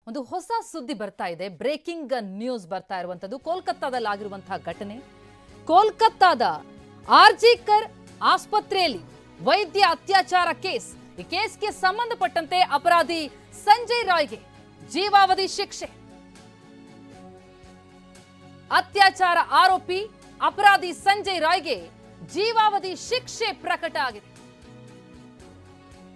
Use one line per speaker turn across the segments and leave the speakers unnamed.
ಒಂದು ಹೊಸ ಸುದ್ದಿ ಬರ್ತಾ ಇದೆ. ಬ್ರೇಕಿಂಗ್ ನ್ಯೂಸ್ ಬರ್ತಾ ಇರುವಂತದ್ದು ಕೋಲ್ಕತ್ತಾದಲ್ಲಿ ಆಗಿರುವಂತಹ ಘಟನೆ. ಕೋಲ್ಕತ್ತಾದ ಆರ್ಜಿಕರ್ ಆಸ್ಪತ್ರೆಯಲ್ಲಿ ವೈದ್ಯ ಅತ್ಯಾಚಾರ ಕೇಸ್. ಈ ಕೇಸ್ಗೆ ಸಂಬಂಧಪಟ್ಟಂತೆ ಅಪರಾಧಿ ಸಂಜಯ್ ರಾಯ್ಗೆ ಜೀವಾವಧಿ ಶಿಕ್ಷೆ. ಅತ್ಯಾಚಾರ ಆರೋಪಿ ಅಪರಾಧಿ ಸಂಜಯ್ ರಾಯ್ಗೆ ಜೀವಾವಧಿ ಶಿಕ್ಷೆ ಪ್ರಕಟ ಆಗಿದೆ.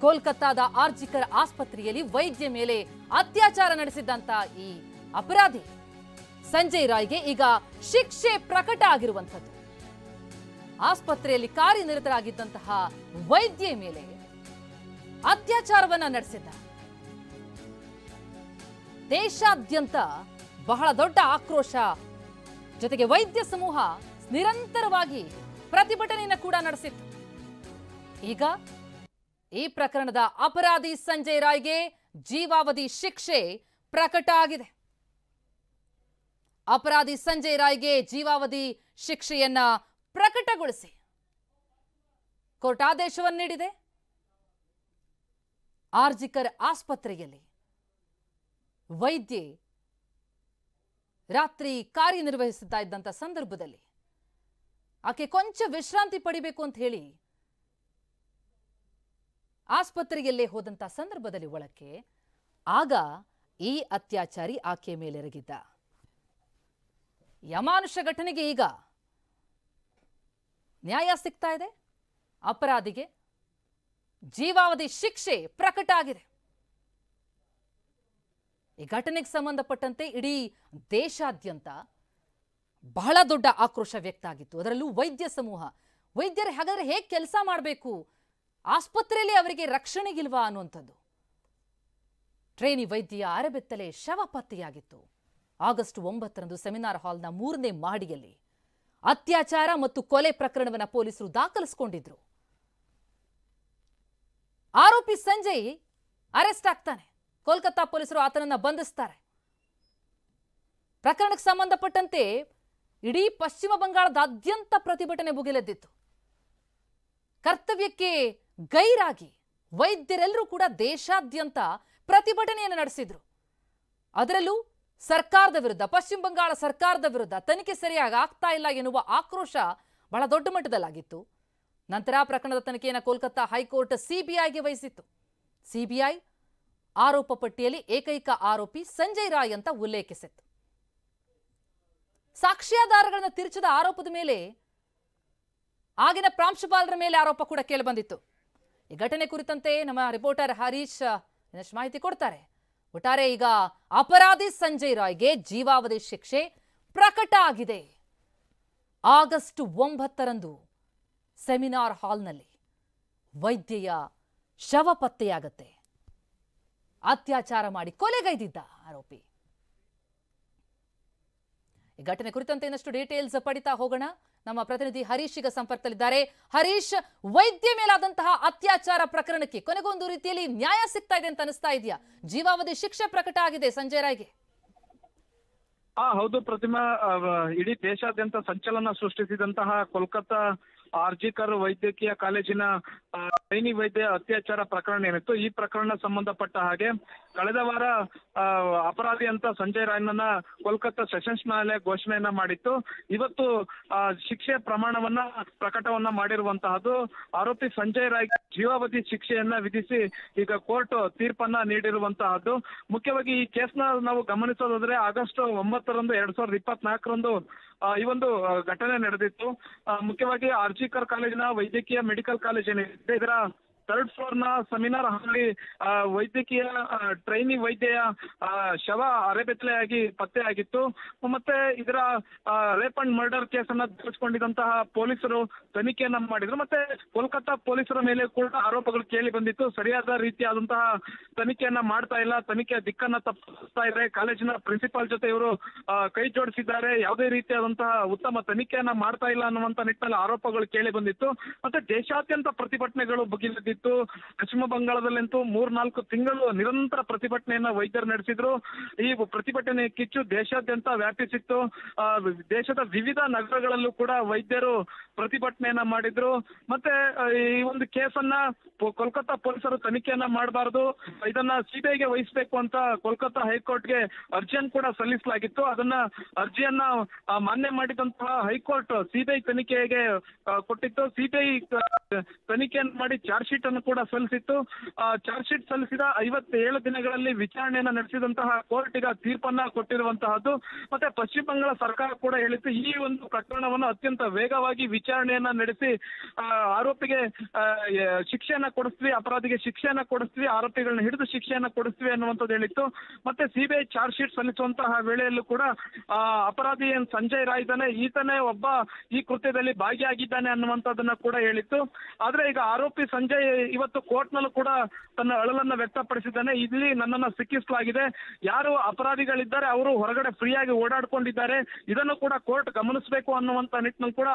ಕೋಲ್ಕತ್ತಾದ ಆರ್ಜಿಕರ್ ಆಸ್ಪತ್ರೆಯಲ್ಲಿ ವೈದ್ಯ ಮೇಲೆ ಅತ್ಯಾಚಾರ ನಡೆಸಿದ್ದಂತ ಈ ಅಪರಾಧಿ ಸಂಜಯ್ ರಾಯ್ಗೆ ಈಗ ಶಿಕ್ಷೆ ಪ್ರಕಟ ಆಗಿರುವಂತದ್ದು. ಆಸ್ಪತ್ರೆಯಲ್ಲಿ ಕಾರ್ಯನಿರತರಾಗಿದ್ದಂತಹ ವೈದ್ಯ ಮೇಲೆ ಅತ್ಯಾಚಾರವನ್ನ ನಡೆಸಿದ್ದ. ದೇಶಾದ್ಯಂತ ಬಹಳ ದೊಡ್ಡ ಆಕ್ರೋಶ ಜೊತೆಗೆ ವೈದ್ಯ ಸಮೂಹ ನಿರಂತರವಾಗಿ ಪ್ರತಿಭಟನೆಯನ್ನು ಕೂಡ ನಡೆಸಿತ್ತು. ಈಗ ಈ ಪ್ರಕರಣದ ಅಪರಾಧಿ ಸಂಜಯ್ ರಾಯ್ಗೆ ಜೀವಾವಧಿ ಶಿಕ್ಷೆ ಪ್ರಕಟ ಆಗಿದೆ. ಅಪರಾಧಿ ಸಂಜಯ್ ರಾಯ್ಗೆ ಜೀವಾವಧಿ ಶಿಕ್ಷೆಯನ್ನ ಪ್ರಕಟಗೊಳಿಸಿ ಕೋರ್ಟ್ ಆದೇಶವನ್ನು ನೀಡಿದೆ. ಆರ್ಜಿಕರ್ ಆಸ್ಪತ್ರೆಯಲ್ಲಿ ವೈದ್ಯೆ ರಾತ್ರಿ ಕಾರ್ಯನಿರ್ವಹಿಸುತ್ತಾ ಇದ್ದಂತ ಸಂದರ್ಭದಲ್ಲಿ ಆಕೆ ಕೊಂಚ ವಿಶ್ರಾಂತಿ ಪಡಿಬೇಕು ಅಂತ ಹೇಳಿ ಆಸ್ಪತ್ರೆಯಲ್ಲೇ ಹೋದಂತ ಸಂದರ್ಭದಲ್ಲಿ ಒಳಕ್ಕೆ ಆಗ ಈ ಅತ್ಯಾಚಾರಿ ಆಕೆಯ ಮೇಲೆರಗಿದ್ದ. ಯಮಾನುಷ ಘಟನೆಗೆ ಈಗ ನ್ಯಾಯ ಸಿಗ್ತಾ ಇದೆ. ಅಪರಾಧಿಗೆ ಜೀವಾವಧಿ ಶಿಕ್ಷೆ ಪ್ರಕಟ ಆಗಿದೆ. ಈ ಘಟನೆಗೆ ಸಂಬಂಧಪಟ್ಟಂತೆ ಇಡೀ ದೇಶಾದ್ಯಂತ ಬಹಳ ದೊಡ್ಡ ಆಕ್ರೋಶ ವ್ಯಕ್ತ ಆಗಿತ್ತು. ಅದರಲ್ಲೂ ವೈದ್ಯ ಸಮೂಹ, ವೈದ್ಯರು ಹಾಗಾದ್ರೆ ಹೇಗೆ ಕೆಲಸ ಮಾಡಬೇಕು, ಆಸ್ಪತ್ರೆಯಲ್ಲಿ ಅವರಿಗೆ ರಕ್ಷಣೆಗಿಲ್ವಾ ಅನ್ನುವಂಥದ್ದು. ಟ್ರೈನಿ ವೈದ್ಯ ಅರೆಬೆತ್ತಲೆ ಶವ ಪತ್ತೆಯಾಗಿತ್ತು. ಆಗಸ್ಟ್ 9ರಂದು ಸೆಮಿನಾರ್ ಹಾಲ್ನ 3ನೇ ಮಹಡಿಯಲ್ಲಿ ಅತ್ಯಾಚಾರ ಮತ್ತು ಕೊಲೆ ಪ್ರಕರಣವನ್ನು ಪೊಲೀಸರು ದಾಖಲಿಸಿಕೊಂಡಿದ್ರು. ಆರೋಪಿ ಸಂಜಯ್ ಅರೆಸ್ಟ್ ಆಗ್ತಾನೆ. ಕೋಲ್ಕತ್ತಾ ಪೊಲೀಸರು ಆತನನ್ನ ಬಂಧಿಸ್ತಾರೆ. ಪ್ರಕರಣಕ್ಕೆ ಸಂಬಂಧಪಟ್ಟಂತೆ ಇಡೀ ಪಶ್ಚಿಮ ಬಂಗಾಳದಾದ್ಯಂತ ಪ್ರತಿಭಟನೆ ಭುಗಿಲೆದ್ದಿತ್ತು. ಕರ್ತವ್ಯಕ್ಕೆ ಗೈರಾಗಿ ವೈದ್ಯರೆಲ್ಲರೂ ಕೂಡ ದೇಶಾದ್ಯಂತ ಪ್ರತಿಭಟನೆಯನ್ನು ನಡೆಸಿದ್ರು. ಅದರಲ್ಲೂ ಸರ್ಕಾರದ ವಿರುದ್ಧ, ಪಶ್ಚಿಮ ಬಂಗಾಳ ಸರ್ಕಾರದ ವಿರುದ್ಧ ತನಿಖೆ ಸರಿಯಾಗಿ ಆಗ್ತಾ ಇಲ್ಲ ಎನ್ನುವ ಆಕ್ರೋಶ ಬಹಳ ದೊಡ್ಡ ಮಟ್ಟದಲ್ಲಾಗಿತ್ತು. ನಂತರ ಪ್ರಕರಣದ ತನಿಖೆಯನ್ನು ಕೋಲ್ಕತ್ತಾ ಹೈಕೋರ್ಟ್ ಸಿಬಿಐಗೆ ವಹಿಸಿತ್ತು. ಸಿಬಿಐ ಆರೋಪ ಪಟ್ಟಿಯಲ್ಲಿ ಏಕೈಕ ಆರೋಪಿ ಸಂಜಯ್ ರಾಯ್ ಅಂತ ಉಲ್ಲೇಖಿಸಿತ್ತು. ಸಾಕ್ಷ್ಯಾಧಾರಗಳನ್ನು ತಿರುಚದ ಆರೋಪದ ಮೇಲೆ ಆಗಿನ ಪ್ರಾಂಶುಪಾಲರ ಮೇಲೆ ಆರೋಪ ಕೂಡ ಕೇಳಿಬಂದಿತ್ತು. ಈ ಘಟನೆ ಕುರಿತಂತೆ ನಮ್ಮ ರಿಪೋರ್ಟರ್ ಹರೀಶ್ ಇನ್ನಷ್ಟು ಮಾಹಿತಿ ಕೊಡ್ತಾರೆ. ಒಟ್ಟಾರೆ ಈಗ ಅಪರಾಧಿ ಸಂಜಯ್ ರಾಯ್ಗೆ ಜೀವಾವಧಿ ಶಿಕ್ಷೆ ಪ್ರಕಟ ಆಗಿದೆ. ಆಗಸ್ಟ್ 9ರಂದು ಸೆಮಿನಾರ್ ಹಾಲ್ನಲ್ಲಿ ವೈದ್ಯೆಯ ಶವ ಪತ್ತೆಯಾಗತ್ತೆ. ಅತ್ಯಾಚಾರ ಮಾಡಿ ಕೊಲೆಗೈದಿದ್ದ ಆರೋಪಿ. ಈ ಘಟನೆ ಕುರಿತಂತೆ ಇನ್ನಷ್ಟು ಡೀಟೇಲ್ಸ್ ಪಡಿತಾ ಹೋಗೋಣ. ನಮ್ಮ ಪ್ರತಿನಿಧಿ ಹರೀಶ್ ಈಗ ಸಂಪರ್ಕದಲ್ಲಿದ್ದಾರೆ. ಹರೀಶ್, ವೈದ್ಯ ಮೇಲಾದಂತಹ ಅತ್ಯಾಚಾರ ಪ್ರಕರಣಕ್ಕೆ ಕೊನೆಗೊಂದು ರೀತಿಯಲ್ಲಿ ನ್ಯಾಯ ಸಿಗ್ತಾ ಇದೆ ಅಂತ ಅನಿಸ್ತಾ ಇದೆಯಾ? ಜೀವಾವಧಿ ಶಿಕ್ಷೆ ಪ್ರಕಟ ಆಗಿದೆ ಸಂಜಯ್ ರಾಯ್ಗೆ.
ಹೌದು ಪ್ರತಿಮಾ, ಇಡೀ ದೇಶಾದ್ಯಂತ ಸಂಚಲನ ಸೃಷ್ಟಿಸಿದಂತಹ ಕೋಲ್ಕತ್ತಾ ಆರ್ಜಿಕರ್ ವೈದ್ಯಕೀಯ ಕಾಲೇಜಿನ ಟ್ರೈನಿ ವೈದ್ಯ ಅತ್ಯಾಚಾರ ಪ್ರಕರಣ ಏನಿತ್ತು, ಈ ಪ್ರಕರಣ ಸಂಬಂಧಪಟ್ಟ ಹಾಗೆ ಕಳೆದ ವಾರ ಅಪರಾಧಿ ಅಂತ ಸಂಜಯ್ ರಾಯ್ನನ್ನ ಕೋಲ್ಕತ್ತಾ ಸೆಷನ್ಸ್ ನ್ಯಾಯಾಲಯ ಘೋಷಣೆಯನ್ನ ಮಾಡಿತ್ತು. ಇವತ್ತು ಶಿಕ್ಷೆ ಪ್ರಕಟವನ್ನ ಮಾಡಿರುವಂತಹದ್ದು. ಆರೋಪಿ ಸಂಜಯ್ ರಾಯ್ ಜೀವಾವಧಿ ಶಿಕ್ಷೆಯನ್ನ ವಿಧಿಸಿ ಈಗ ಕೋರ್ಟ್ ತೀರ್ಪನ್ನ ನೀಡಿರುವಂತಹದ್ದು. ಮುಖ್ಯವಾಗಿ ಈ ಕೇಸ್ನ ನಾವು ಗಮನಿಸೋದಾದ್ರೆ ಆಗಸ್ಟ್ 9ರಂದು 2024ರಂದು ಈ ಒಂದು ಘಟನೆ ನಡೆದಿತ್ತು. ಮುಖ್ಯವಾಗಿ ಆರ್ಜಿಕರ್ ಕಾಲೇಜಿನ ವೈದ್ಯಕೀಯ ಮೆಡಿಕಲ್ ಕಾಲೇಜ್ ಏನಿದೆ, ಇದರ 3rd ಫ್ಲೋರ್ನ ಸೆಮಿನಾರ್ ಹಾಲ್ನಲ್ಲಿ ವೈದ್ಯಕೀಯ ಟ್ರೈನಿ ವೈದ್ಯೆಯ ಶವ ಅರೆಬೆತ್ತಲೆಯಾಗಿ ಪತ್ತೆಯಾಗಿತ್ತು. ಮತ್ತೆ ಇದರ ರೇಪ್ ಅಂಡ್ ಮರ್ಡರ್ ಕೇಸನ್ನ ದಾಖಲಿಸಿಕೊಂಡಿದ್ದಂತಹ ಪೊಲೀಸರು ತನಿಖೆಯನ್ನ ಮಾಡಿದ್ರು. ಮತ್ತೆ ಕೋಲ್ಕತ್ತಾ ಪೊಲೀಸರ ಮೇಲೆ ಕೂಡ ಆರೋಪಗಳು ಕೇಳಿ ಬಂದಿತ್ತು. ಸರಿಯಾದ ರೀತಿಯಾದಂತಹ ತನಿಖೆಯನ್ನ ಮಾಡ್ತಾ ಇಲ್ಲ, ತನಿಖೆಯ ದಿಕ್ಕನ್ನ ತಪ್ಪಿಸ್ತಾ ಇದೆ, ಕಾಲೇಜಿನ ಪ್ರಿನ್ಸಿಪಾಲ್ ಜೊತೆ ಇವರು ಕೈ ಜೋಡಿಸಿದ್ದಾರೆ, ಯಾವುದೇ ರೀತಿಯಾದಂತಹ ಉತ್ತಮ ತನಿಖೆಯನ್ನ ಮಾಡ್ತಾ ಇಲ್ಲ ಅನ್ನುವಂತ ನಿಟ್ಟಿನಲ್ಲಿ ಆರೋಪಗಳು ಕೇಳಿ ಬಂದಿತ್ತು. ಮತ್ತೆ ದೇಶಾದ್ಯಂತ ಪ್ರತಿಭಟನೆಗಳು ಭುಗಿಲೆದ್ದಿತ್ತು. ಆಗಿತ್ತು. ಪಶ್ಚಿಮ ಬಂಗಾಳದಲ್ಲಂತೂ 3-4 ತಿಂಗಳು ನಿರಂತರ ಪ್ರತಿಭಟನೆಯನ್ನ ವೈದ್ಯರು ನಡೆಸಿದ್ರು. ಈ ಪ್ರತಿಭಟನೆ ಕಿಚ್ಚು ದೇಶಾದ್ಯಂತ ವ್ಯಾಪಿಸಿತ್ತು. ದೇಶದ ವಿವಿಧ ನಗರಗಳಲ್ಲೂ ಕೂಡ ವೈದ್ಯರು ಪ್ರತಿಭಟನೆಯನ್ನ ಮಾಡಿದ್ರು. ಮತ್ತೆ ಈ ಒಂದು ಕೇಸನ್ನ ಕೋಲ್ಕತ್ತಾ ಪೊಲೀಸರು ತನಿಖೆಯನ್ನ ಮಾಡಬಾರದು, ಇದನ್ನ ಸಿಬಿಐಗೆ ವಹಿಸಬೇಕು ಅಂತ ಕೋಲ್ಕತ್ತಾ ಹೈಕೋರ್ಟ್ಗೆ ಅರ್ಜಿಯನ್ನು ಕೂಡ ಸಲ್ಲಿಸಲಾಗಿತ್ತು. ಅದನ್ನ ಅರ್ಜಿಯನ್ನ ಮಾನ್ಯ ಮಾಡಿದಂತಹ ಹೈಕೋರ್ಟ್ ಸಿಬಿಐ ತನಿಖೆಗೆ ಕೊಟ್ಟಿತ್ತು. ಸಿಬಿಐ ತನಿಖೆಯನ್ನು ಮಾಡಿ ಚಾರ್ಜ್ ಶೀಟ್ ಅನ್ನು ಕೂಡ ಸಲ್ಲಿಸಿತ್ತು. ಚಾರ್ಜ್ ಶೀಟ್ ಸಲ್ಲಿಸಿದ 57 ದಿನಗಳಲ್ಲಿ ವಿಚಾರಣೆಯನ್ನ ನಡೆಸಿದಂತಹ ಕೋರ್ಟ್ ಈಗ ತೀರ್ಪನ್ನ ಕೊಟ್ಟಿರುವಂತಹದ್ದು. ಮತ್ತೆ ಪಶ್ಚಿಮ ಬಂಗಾಳ ಸರ್ಕಾರ ಕೂಡ ಹೇಳಿತ್ತು, ಈ ಒಂದು ಪ್ರಕರಣವನ್ನು ಅತ್ಯಂತ ವೇಗವಾಗಿ ವಿಚಾರಣೆಯನ್ನ ನಡೆಸಿ ಆರೋಪಿಗೆ ಶಿಕ್ಷೆಯನ್ನ ಕೊಡಿಸ್ತೀವಿ, ಅಪರಾಧಿಗೆ ಶಿಕ್ಷೆಯನ್ನ ಕೊಡಿಸ್ತೀವಿ, ಆರೋಪಿಗಳನ್ನ ಹಿಡಿದು ಶಿಕ್ಷೆಯನ್ನ ಕೊಡಿಸ್ತೀವಿ ಅನ್ನುವಂಥದ್ದು ಹೇಳಿತ್ತು. ಮತ್ತೆ ಸಿಬಿಐ ಚಾರ್ಜ್ ಶೀಟ್ ಸಲ್ಲಿಸುವಂತಹ ವೇಳೆಯಲ್ಲೂ ಕೂಡ ಅಪರಾಧಿ ಏನ್ ಸಂಜಯ್ ರಾಯ್ ಇದ್ದಾನೆ, ಈತನೇ ಒಬ್ಬ ಈ ಕೃತ್ಯದಲ್ಲಿ ಭಾಗಿಯಾಗಿದ್ದಾನೆ ಅನ್ನುವಂಥದ್ದನ್ನ ಕೂಡ ಹೇಳಿತ್ತು. ಆದ್ರೆ ಈಗ ಆರೋಪಿ ಸಂಜಯ್ ಇವತ್ತು ಕೋರ್ಟ್ ನಲ್ಲೂ ಕೂಡ ತನ್ನ ಅಳಲನ್ನ ವ್ಯಕ್ತಪಡಿಸಿದ್ದಾನೆ. ಇಲ್ಲಿ ನನ್ನನ್ನ ಸಿಕ್ಕಿಸಲಾಗಿದೆ, ಯಾರು ಅಪರಾಧಿಗಳಿದ್ದಾರೆ ಅವರು ಹೊರಗಡೆ ಫ್ರೀಯಾಗಿ ಓಡಾಡ್ಕೊಂಡಿದ್ದಾರೆ, ಇದನ್ನು ಕೂಡ ಕೋರ್ಟ್ ಗಮನಿಸಬೇಕು ಅನ್ನುವಂತ ನಿಟ್ಟಿನಲ್ಲಿ ಕೂಡ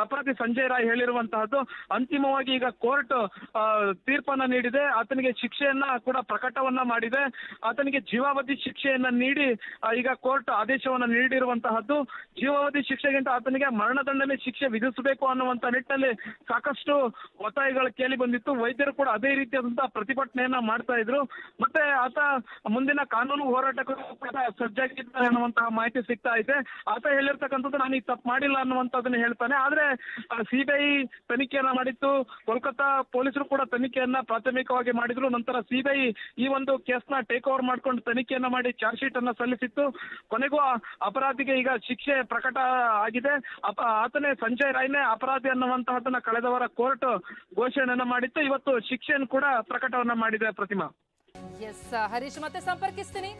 ಅಪರಾಧಿ ಸಂಜಯ್ ರಾಯ್ ಹೇಳಿರುವಂತಹದ್ದು. ಅಂತಿಮವಾಗಿ ಈಗ ಕೋರ್ಟ್ ತೀರ್ಪನ್ನ ನೀಡಿದೆ, ಆತನಿಗೆ ಶಿಕ್ಷೆಯನ್ನ ಕೂಡ ಪ್ರಕಟವನ್ನ ಮಾಡಿದೆ. ಆತನಿಗೆ ಜೀವಾವಧಿ ಶಿಕ್ಷೆಯನ್ನ ನೀಡಿ ಈಗ ಕೋರ್ಟ್ ಆದೇಶವನ್ನ ನೀಡಿರುವಂತಹದ್ದು. ಜೀವಾವಧಿ ಶಿಕ್ಷೆಗಿಂತ ಆತನಿಗೆ ಮರಣದಂಡನೆ ಶಿಕ್ಷೆ ವಿಧಿಸಬೇಕು ಅನ್ನುವಂತ ನಿಟ್ಟಿನಲ್ಲಿ ಸಾಕಷ್ಟು ಒತ್ತಾಯಗಳು ಕೇಳಿ ಬಂದಿತ್ತು. ವೈದ್ಯರು ಕೂಡ ಅದೇ ರೀತಿಯಾದಂತಹ ಪ್ರತಿಭಟನೆಯನ್ನ ಮಾಡ್ತಾ ಇದ್ರು. ಮತ್ತೆ ಆತ ಮುಂದಿನ ಕಾನೂನು ಹೋರಾಟಕ್ಕೂ ಕೂಡ ಸಜ್ಜಾಗಿದ್ದಾನೆ ಅನ್ನುವಂತಹ ಮಾಹಿತಿ ಸಿಗ್ತಾ ಇದೆ. ಆತ ಹೇಳಿರ್ತಕ್ಕಂಥದ್ದು ನಾನು ಈಗ ತಪ್ಪು ಮಾಡಿಲ್ಲ ಅನ್ನುವಂಥದ್ದನ್ನ ಹೇಳ್ತಾನೆ. ಆದ್ರೆ ಸಿಬಿಐ ತನಿಖೆಯನ್ನ ಮಾಡಿತ್ತು, ಕೋಲ್ಕತ್ತಾ ಪೊಲೀಸರು ಕೂಡ ತನಿಖೆಯನ್ನ ಪ್ರಾಥಮಿಕವಾಗಿ ಮಾಡಿದ್ರು. ನಂತರ ಸಿಬಿಐ ಈ ಒಂದು ಕೇಸ್ನ ಟೇಕ್ ಓವರ್ ಮಾಡ್ಕೊಂಡು ತನಿಖೆಯನ್ನ ಮಾಡಿ ಚಾರ್ಜ್ ಶೀಟ್ ಅನ್ನ ಸಲ್ಲಿಸಿತ್ತು. ಕೊನೆಗೂ ಅಪರಾಧಿಗೆ ಈಗ ಶಿಕ್ಷೆ ಪ್ರಕಟ ಆಗಿದೆ. ಆತನೇ ಸಂಜಯ್ ರಾಯ್ನೇ ಅಪರಾಧಿ ಅನ್ನುವಂತಹದನ್ನ ಕಳೆದ ವಾರ ಕೋರ್ಟ್ ಘೋಷಣೆಯನ್ನ ಮಾಡಿತ್ತು. ಇವತ್ತು ಶಿಕ್ಷೆಯನ್ನು ಕೂಡ ಪ್ರಕಟವನ್ನ ಮಾಡಿದೆ. ಪ್ರತಿಮಾ.
ಎಸ್ ಹರೀಶ್, ಮತ್ತೆ ಸಂಪರ್ಕಿಸ್ತೀನಿ.